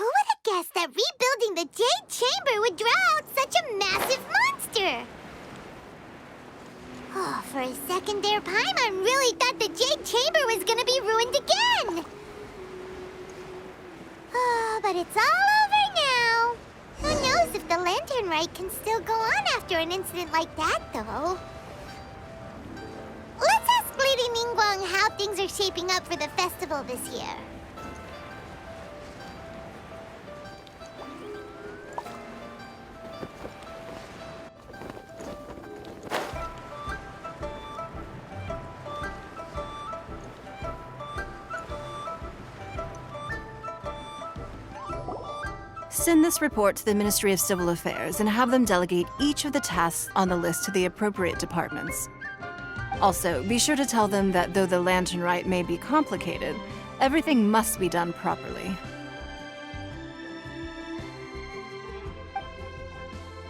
Who would have guessed that rebuilding the Jade Chamber would draw out such a massive monster? Oh, for a second there, Paimon really thought the Jade Chamber was gonna be ruined again. Oh, but it's all over now. Who knows if the Lantern Rite can still go on after an incident like that, though. Let's ask Lady Ningguang how things are shaping up for the festival this year. Send this report to the Ministry of Civil Affairs and have them delegate each of the tasks on the list to the appropriate departments. Also, be sure to tell them that though the Lantern Rite may be complicated, everything must be done properly.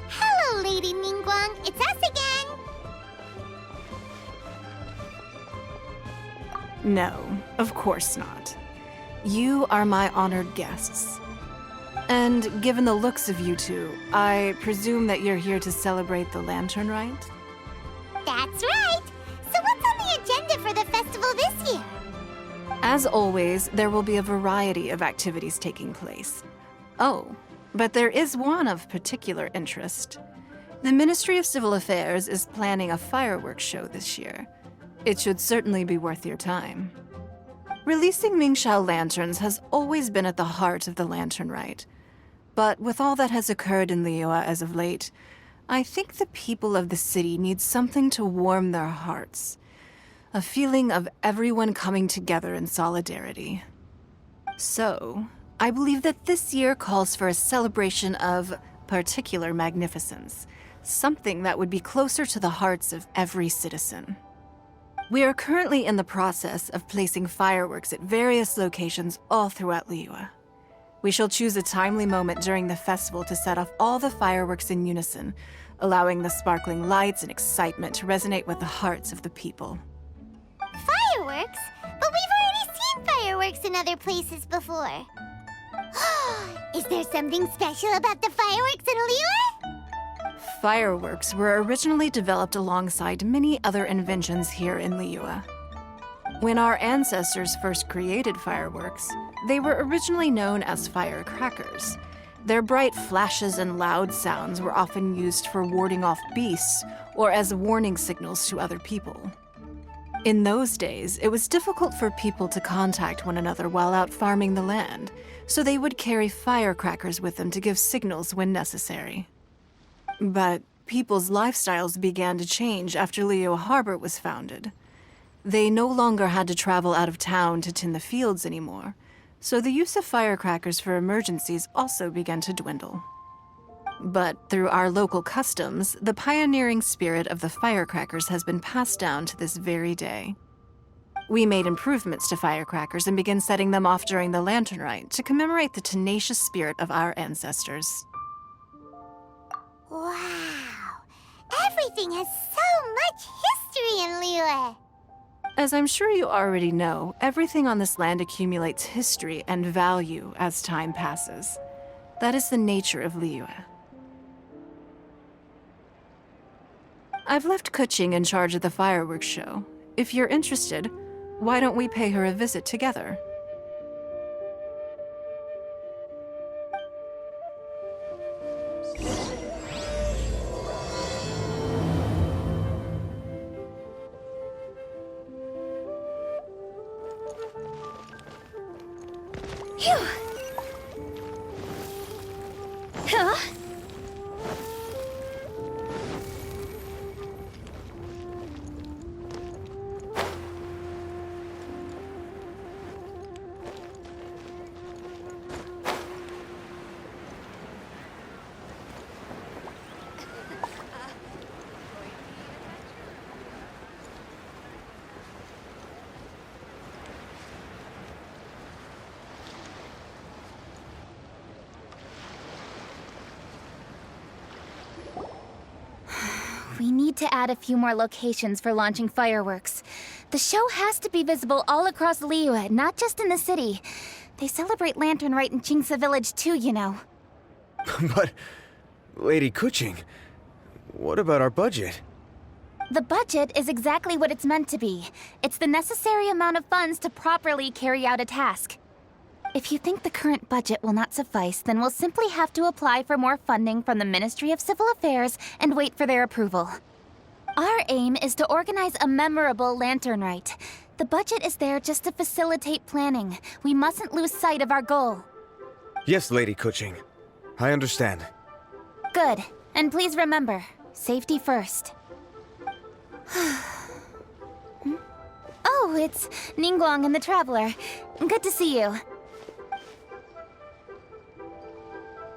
Hello, Lady Ningguang. It's us again. No, of course not. You are my honored guests. And given the looks of you two, I presume that you're here to celebrate the Lantern Rite? That's right. So what's on the agenda for the festival this year? As always, there will be a variety of activities taking place. Oh, but there is one of particular interest. The Ministry of Civil Affairs is planning a fireworks show this year. It should certainly be worth your time. Releasing Mingxiao lanterns has always been at the heart of the Lantern Rite. But with all that has occurred in Liyue as of late, I think the people of the city need something to warm their hearts. A feeling of everyone coming together in solidarity. So, I believe that this year calls for a celebration of particular magnificence, something that would be closer to the hearts of every citizen. We are currently in the process of placing fireworks at various locations all throughout Liyue. We shall choose a timely moment during the festival to set off all the fireworks in unison, allowing the sparkling lights and excitement to resonate with the hearts of the people. Fireworks? But we've already seen fireworks in other places before. Is there something special about the fireworks in Liyue? Fireworks were originally developed alongside many other inventions here in Liyue. When our ancestors first created fireworks, they were originally known as firecrackers. Their bright flashes and loud sounds were often used for warding off beasts or as warning signals to other people. In those days, it was difficult for people to contact one another while out farming the land, so they would carry firecrackers with them to give signals when necessary. But people's lifestyles began to change after Liyue Harbor was founded. They no longer had to travel out of town to tend the fields anymore, so the use of firecrackers for emergencies also began to dwindle. But through our local customs, the pioneering spirit of the firecrackers has been passed down to this very day. We made improvements to firecrackers and began setting them off during the Lantern Rite to commemorate the tenacious spirit of our ancestors. Wow. Everything has so much history in Liyue. As I'm sure you already know, everything on this land accumulates history and value as time passes. That is the nature of Liyue. I've left Kuching in charge of the fireworks show. If you're interested, why don't we pay her a visit together? Phew. Huh? We need to add a few more locations for launching fireworks. The show has to be visible all across Liyue, not just in the city. They celebrate Lantern Rite in Jingsa Village too, you know. But, Lady Kuching, what about our budget? The budget is exactly what it's meant to be. It's the necessary amount of funds to properly carry out a task. If you think the current budget will not suffice, then we'll simply have to apply for more funding from the Ministry of Civil Affairs and wait for their approval. Our aim is to organize a memorable Lantern Rite. The budget is there just to facilitate planning. We mustn't lose sight of our goal. Yes, Lady Kuching. I understand. Good. And please remember, safety first. Oh, it's Ningguang and the Traveler. Good to see you.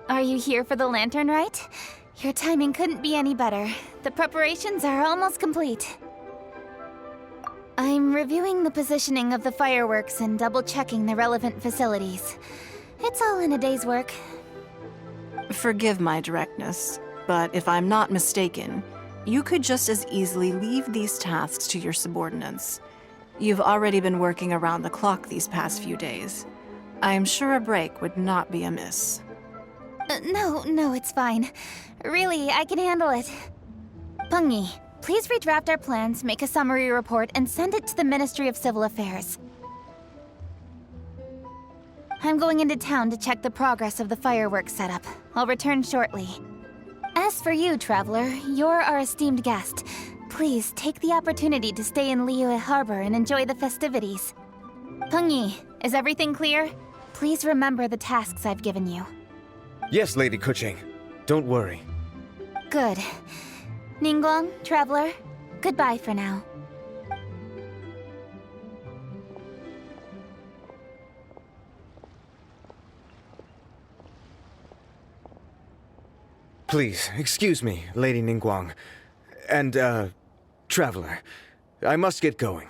Are you here for the Lantern Rite? Your timing couldn't be any better. The preparations are almost complete. I'm reviewing the positioning of the fireworks and double-checking the relevant facilities. It's all in a day's work. Forgive my directness, but if I'm not mistaken, you could just as easily leave these tasks to your subordinates. You've already been working around the clock these past few days. I'm sure a break would not be amiss. No, it's fine. Really, I can handle it. Pengyi, please redraft our plans, make a summary report, and send it to the Ministry of Civil Affairs. I'm going into town to check the progress of the fireworks setup. I'll return shortly. As for you, Traveler, you're our esteemed guest. Please take the opportunity to stay in Liyue Harbor and enjoy the festivities. Pengyi, is everything clear? Please remember the tasks I've given you. Yes, Lady Kuching. Don't worry. Good. Ningguang, Traveler, goodbye for now. Please, excuse me, Lady Ningguang. And, Traveler. I must get going.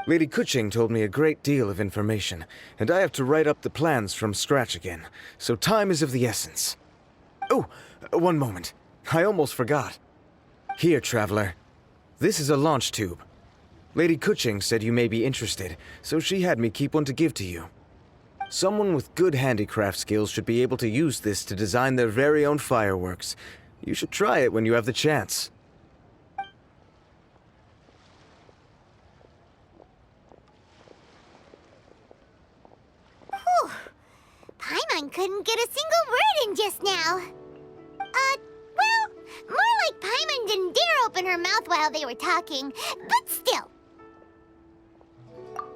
Lady Kuching told me a great deal of information, and I have to write up the plans from scratch again, so time is of the essence. Oh, one moment. I almost forgot. Here, Traveler. This is a launch tube. Lady Kuching said you may be interested, so she had me keep one to give to you. Someone with good handicraft skills should be able to use this to design their very own fireworks. You should try it when you have the chance. Whew. Paimon couldn't get a single word in just now. Well, more like Paimon didn't dare open her mouth while they were talking, but still.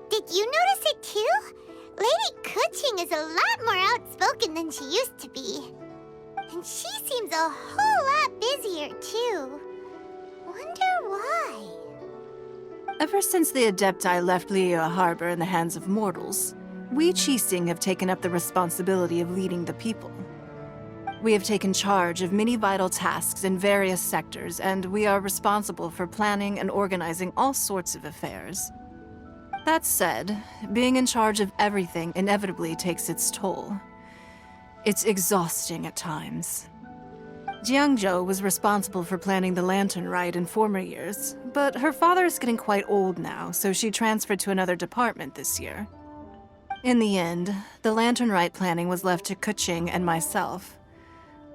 Did you notice it too? Lady Kuching is a lot more outspoken than she used to be. And she seems a whole lot busier too. Wonder why? Ever since the Adepti left Liyue Harbor in the hands of mortals, we Qixing have taken up the responsibility of leading the people. We have taken charge of many vital tasks in various sectors, and we are responsible for planning and organizing all sorts of affairs. That said, being in charge of everything inevitably takes its toll. It's exhausting at times. Jiangzhou was responsible for planning the Lantern Rite in former years, but her father is getting quite old now, so she transferred to another department this year. In the end, the Lantern Rite planning was left to Kuching and myself.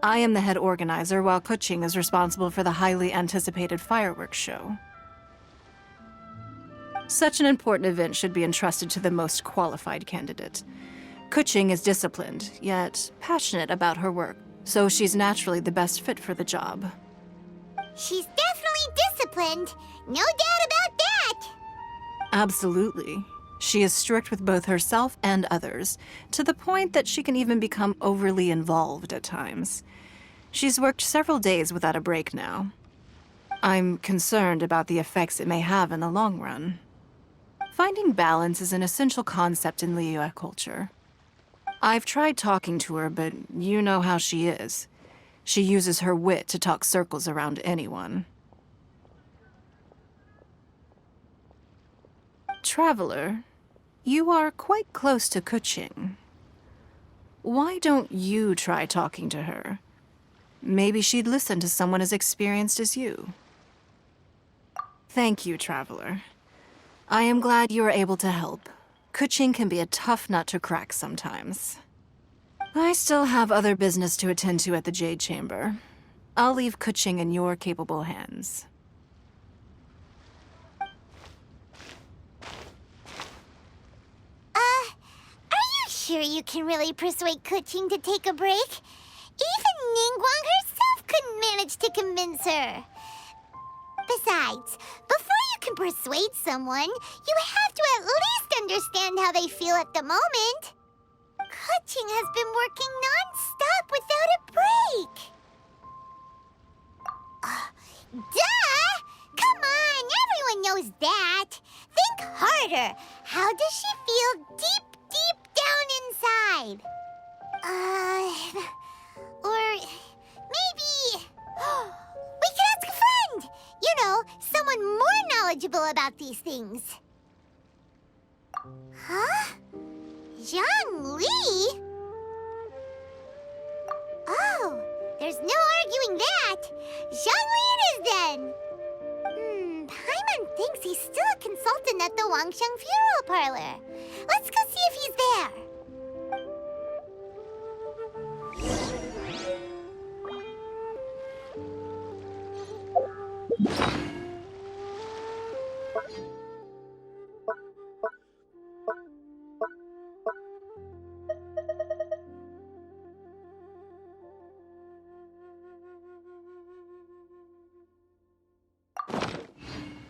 I am the head organizer, while Kuching is responsible for the highly anticipated fireworks show. Such an important event should be entrusted to the most qualified candidate. Kuching is disciplined, yet passionate about her work, so she's naturally the best fit for the job. She's definitely disciplined. No doubt about that. Absolutely. She is strict with both herself and others, to the point that she can even become overly involved at times. She's worked several days without a break now. I'm concerned about the effects it may have in the long run. Finding balance is an essential concept in Liyue culture. I've tried talking to her, but you know how she is. She uses her wit to talk circles around anyone. Traveler, you are quite close to Kuching. Why don't you try talking to her? Maybe she'd listen to someone as experienced as you. Thank you, Traveler. I am glad you were able to help. Kuching can be a tough nut to crack sometimes. I still have other business to attend to at the Jade Chamber. I'll leave Kuching in your capable hands. Are you sure you can really persuade Kuching to take a break? Even Ningguang herself couldn't manage to convince her. Besides, before you can persuade someone, you have to at least understand how they feel at the moment. Kuching has been working non-stop without a break. Duh! Come on, everyone knows that. Think harder. How does she feel deep down inside? Or maybe... we could ask a friend! You know, someone more knowledgeable about these things. Huh? Zhang Li? Oh, there's no arguing that. Zhang Li it is then. Paimon thinks he's still a consultant at the Wangsheng Funeral Parlor. Let's go see if he's there.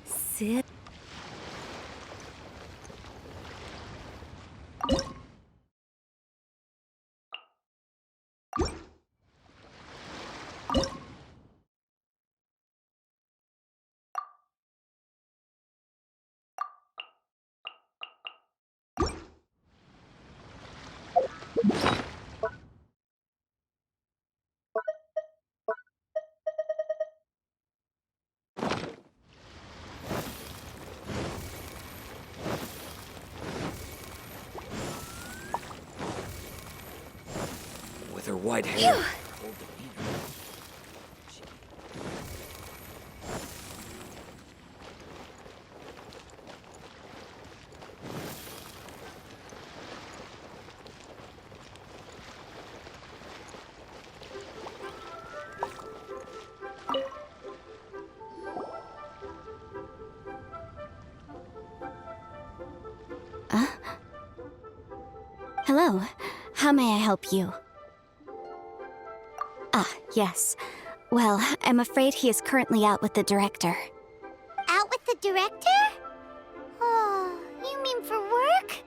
Sit. With her white hair. Hello. How may I help you? Ah, yes. Well, I'm afraid he is currently out with the director. Out with the director? Oh, you mean for work?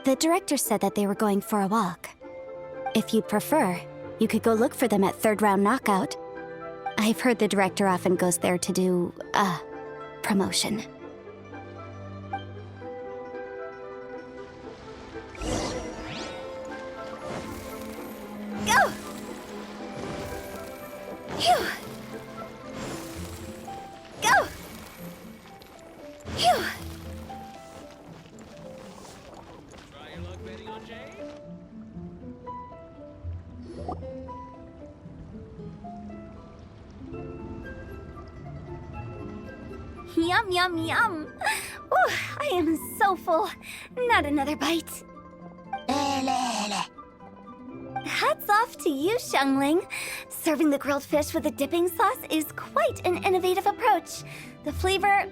The director said that they were going for a walk. If you'd prefer, you could go look for them at third round knockout. I've heard the director often goes there to do, promotion. Go! Phew! Go! Phew! Try your luck betting on Jade? Yum, yum, yum. Ooh, I am so full. Not another bite. Hats off to you, Xiangling. Serving the grilled fish with a dipping sauce is quite an innovative approach. The flavor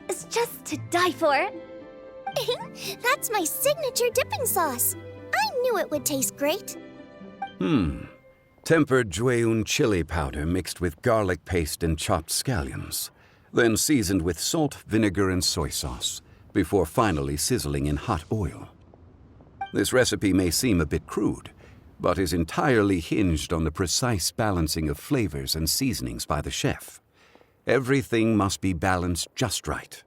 is just to die for. That's my signature dipping sauce. I knew it would taste great. Tempered Jueyun chili powder mixed with garlic paste and chopped scallions, then seasoned with salt, vinegar, and soy sauce, before finally sizzling in hot oil. This recipe may seem a bit crude, but is entirely hinged on the precise balancing of flavors and seasonings by the chef. Everything must be balanced just right.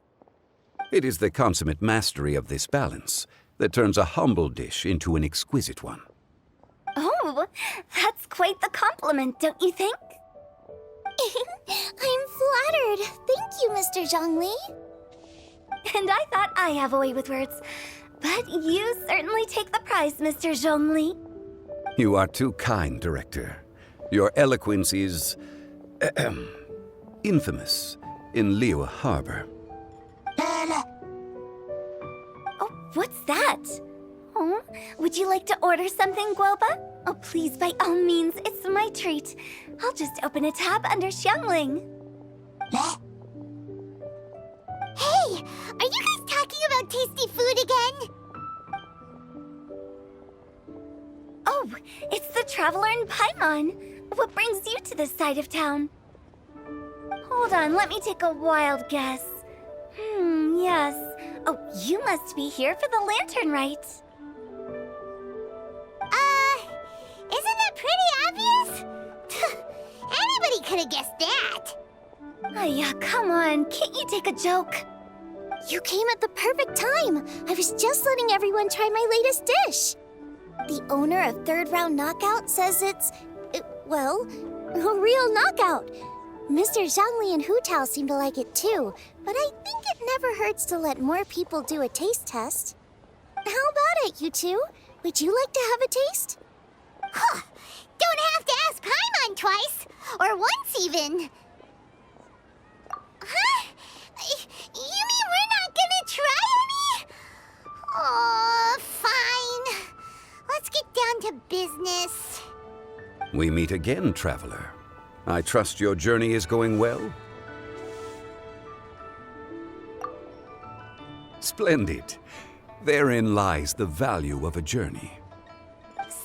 It is the consummate mastery of this balance that turns a humble dish into an exquisite one. Oh, that's quite the compliment, don't you think? I'm flattered. Thank you, Mr. Zhongli. And I thought I have a way with words. But you certainly take the prize, Mr. Zhongli. You are too kind, Director. Your eloquence is infamous in Liyue Harbor. Oh, what's that? Oh, would you like to order something, Guoba? Oh, please, by all means, it's my treat. I'll just open a tab under Xiangling. Hey, are you guys talking about tasty food again? Oh, it's the Traveler in Paimon. What brings you to this side of town? Hold on, let me take a wild guess. Yes. Oh, you must be here for the lantern rite. Isn't it pretty obvious? Anybody could have guessed that. Yeah, come on, can't you take a joke? You came at the perfect time. I was just letting everyone try my latest dish. The owner of Third Round Knockout says it's, well, a real knockout. Mr. Zhangli and Hu Tao seem to like it too, but I think it never hurts to let more people do a taste test. How about it, you two? Would you like to have a taste? Huh. Don't have to ask Paimon twice. Or once even. Huh? You mean we're not gonna try any? Oh, fine. Let's get down to business. We meet again, traveler. I trust your journey is going well? Splendid. Therein lies the value of a journey.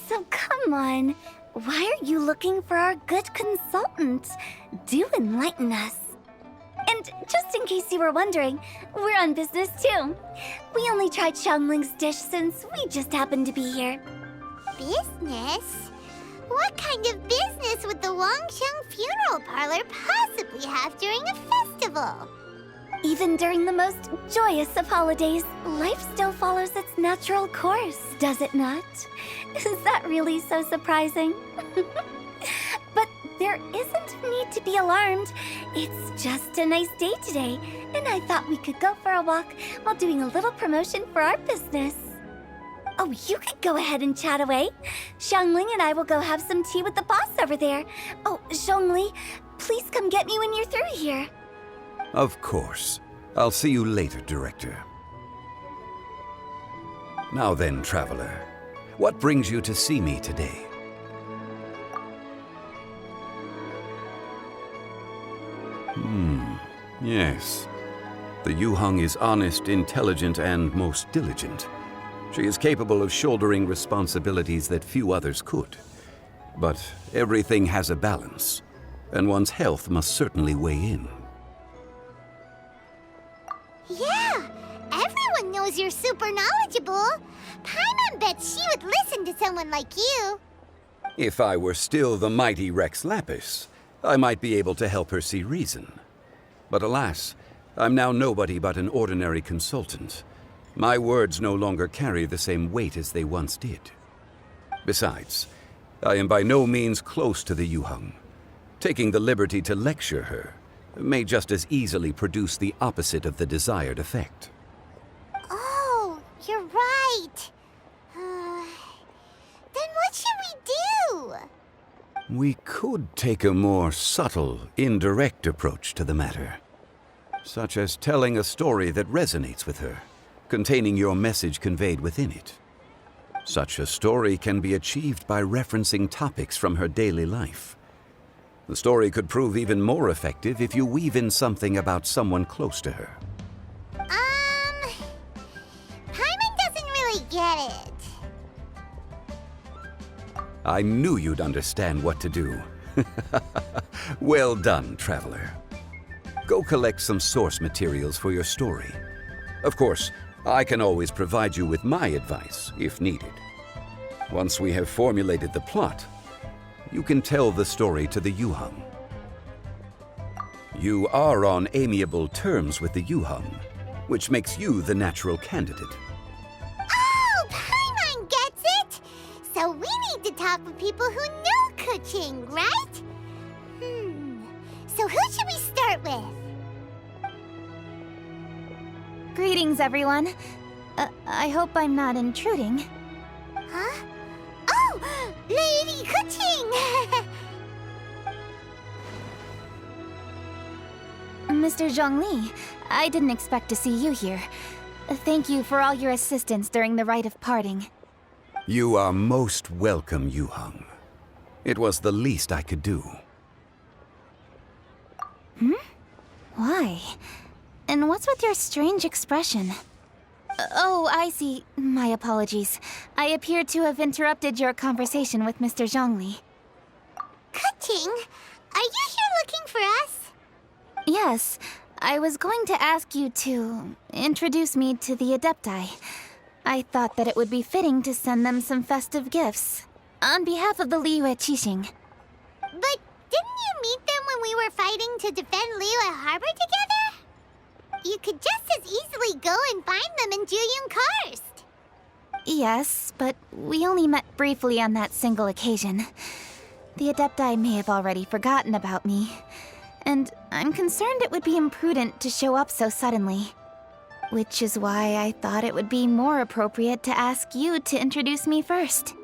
So come on, why are you looking for our good consultant? Do enlighten us. And just in case you were wondering, we're on business too. We only tried Xiangling's dish since we just happened to be here. Business? What kind of business would the Wangsheng Funeral Parlor possibly have during a festival? Even during the most joyous of holidays, life still follows its natural course, does it not? Is that really so surprising? But there isn't need to be alarmed. It's just a nice day today, and I thought we could go for a walk while doing a little promotion for our business. Oh, you could go ahead and chat away. Xiangling and I will go have some tea with the boss over there. Oh, Zhongli, please come get me when you're through here. Of course. I'll see you later, Director. Now then, traveler, what brings you to see me today? Yes. The Yuheng is honest, intelligent, and most diligent. She is capable of shouldering responsibilities that few others could. But everything has a balance, and one's health must certainly weigh in. Yeah, everyone knows you're super knowledgeable. Paimon bets she would listen to someone like you. If I were still the mighty Rex Lapis, I might be able to help her see reason. But alas, I'm now nobody but an ordinary consultant. My words no longer carry the same weight as they once did. Besides, I am by no means close to the Yuheng. Taking the liberty to lecture her may just as easily produce the opposite of the desired effect. Oh, you're right. Then what should we do? We could take a more subtle, indirect approach to the matter, such as telling a story that resonates with her, containing your message conveyed within it. Such a story can be achieved by referencing topics from her daily life. The story could prove even more effective if you weave in something about someone close to her. Paimon doesn't really get it. I knew you'd understand what to do. Well done, traveler. Go collect some source materials for your story. Of course, I can always provide you with my advice, if needed. Once we have formulated the plot, you can tell the story to the Yuheng. You are on amiable terms with the Yuheng, which makes you the natural candidate. Oh, Paimon gets it! So we need to talk with people who know Kuching, right? So who should we start with? Greetings, everyone. I hope I'm not intruding. Huh? Oh, Lady Kuching! Mr. Zhongli, I didn't expect to see you here. Thank you for all your assistance during the rite of parting. You are most welcome, Yu-hung. It was the least I could do. Why? And what's with your strange expression? Oh, I see. My apologies. I appear to have interrupted your conversation with Mr. Zhongli. Kuching, are you here looking for us? Yes, I was going to ask you to introduce me to the Adepti. I thought that it would be fitting to send them some festive gifts. On behalf of the Liyue Qixing. But didn't you meet them when we were fighting to defend Liyue Harbor together? You could just as easily go and find them in Juyun Karst. Yes, but we only met briefly on that single occasion. The Adepti may have already forgotten about me, and I'm concerned it would be imprudent to show up so suddenly. Which is why I thought it would be more appropriate to ask you to introduce me first.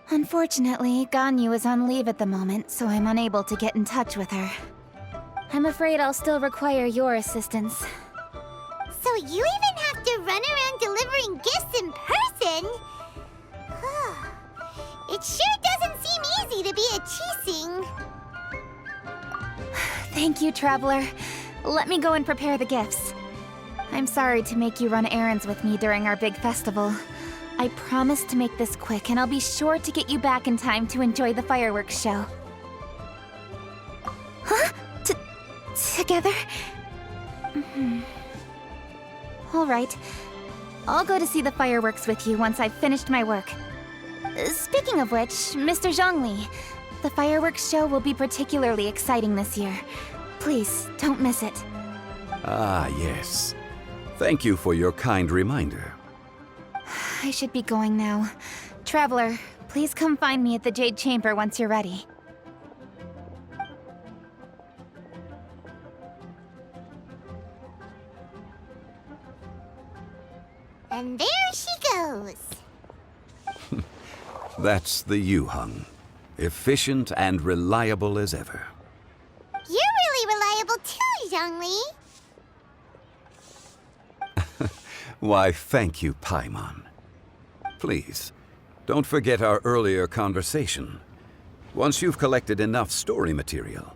Unfortunately, Ganyu is on leave at the moment, so I'm unable to get in touch with her. I'm afraid I'll still require your assistance. So you even have to run around delivering gifts in person? It sure doesn't seem easy to be a Qixing. Thank you, Traveler. Let me go and prepare the gifts. I'm sorry to make you run errands with me during our big festival. I promise to make this quick, and I'll be sure to get you back in time to enjoy the fireworks show. Huh? Together? All right. I'll go to see the fireworks with you once I've finished my work. Speaking of which, Mr. Zhongli, the fireworks show will be particularly exciting this year. Please, don't miss it. Ah, yes. Thank you for your kind reminder. I should be going now. Traveler, please come find me at the Jade Chamber once you're ready. And there she goes. That's the Yu-hung. Efficient and reliable as ever. You're really reliable too, Zhongli. Why, thank you, Paimon. Please, don't forget our earlier conversation. Once you've collected enough story material,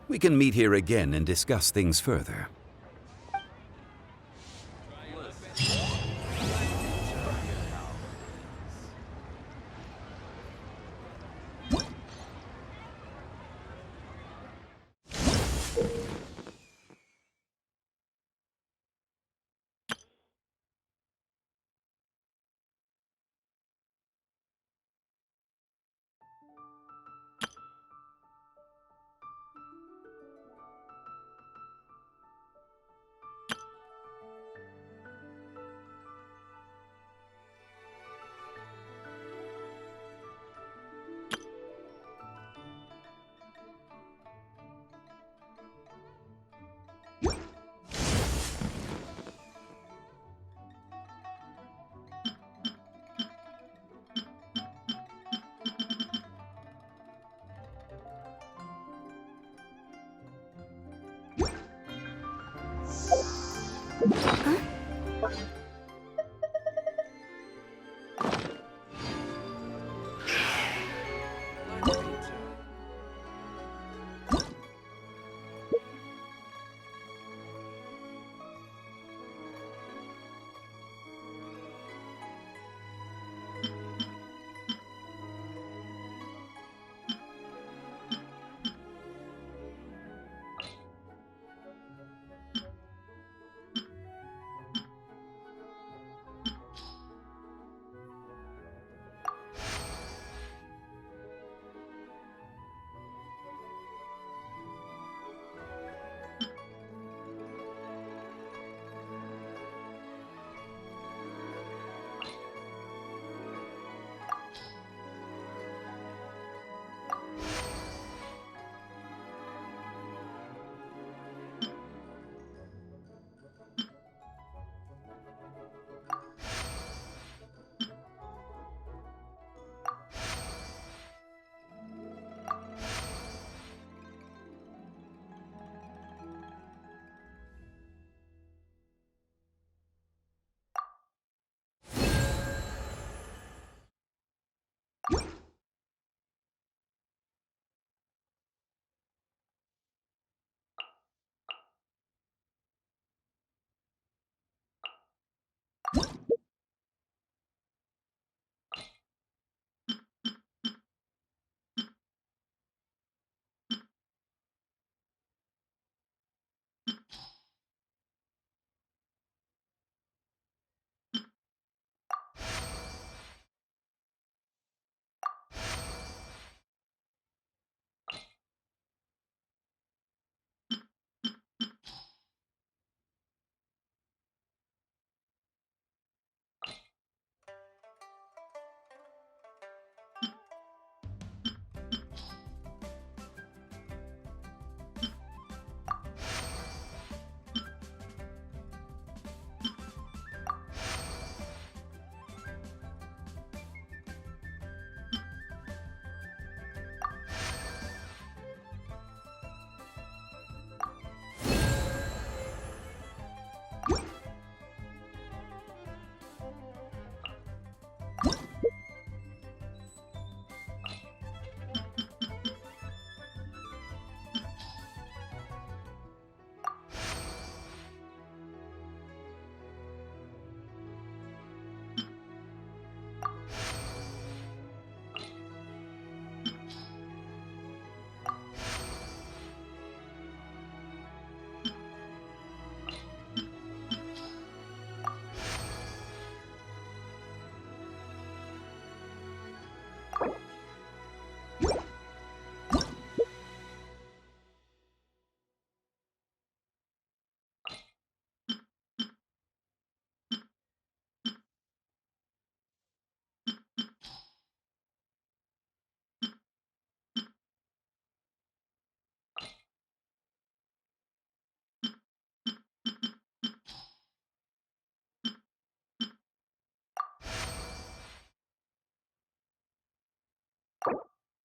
we can meet here again and discuss things further.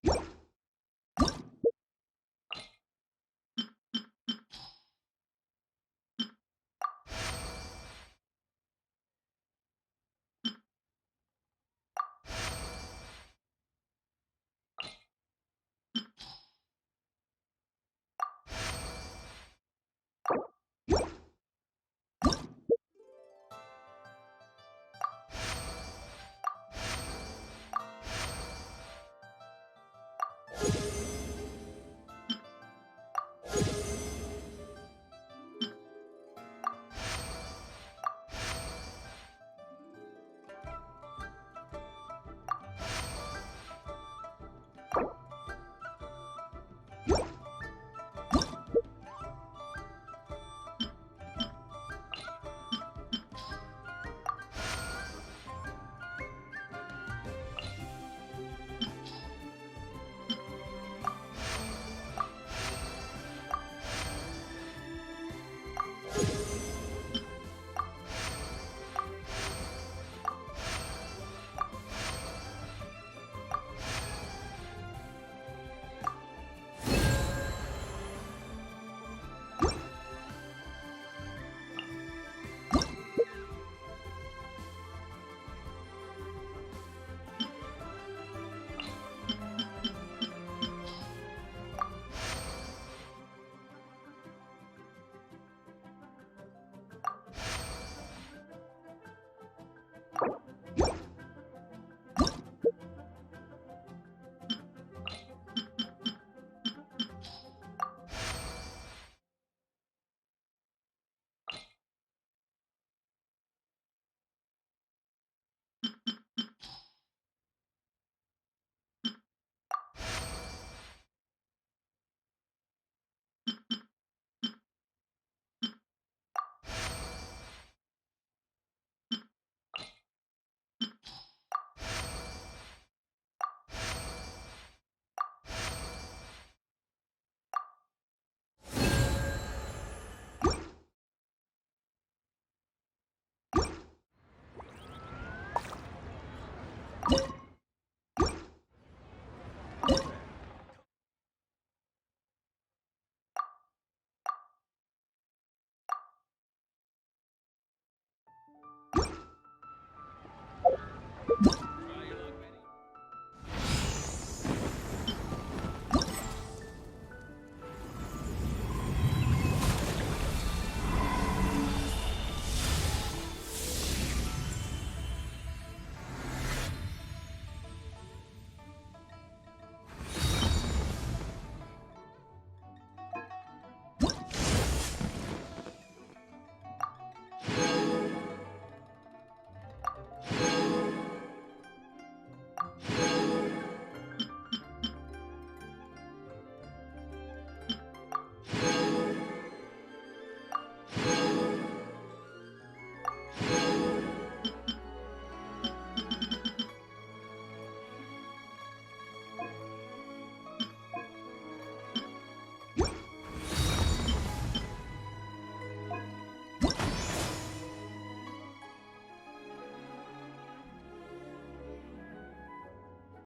Huh?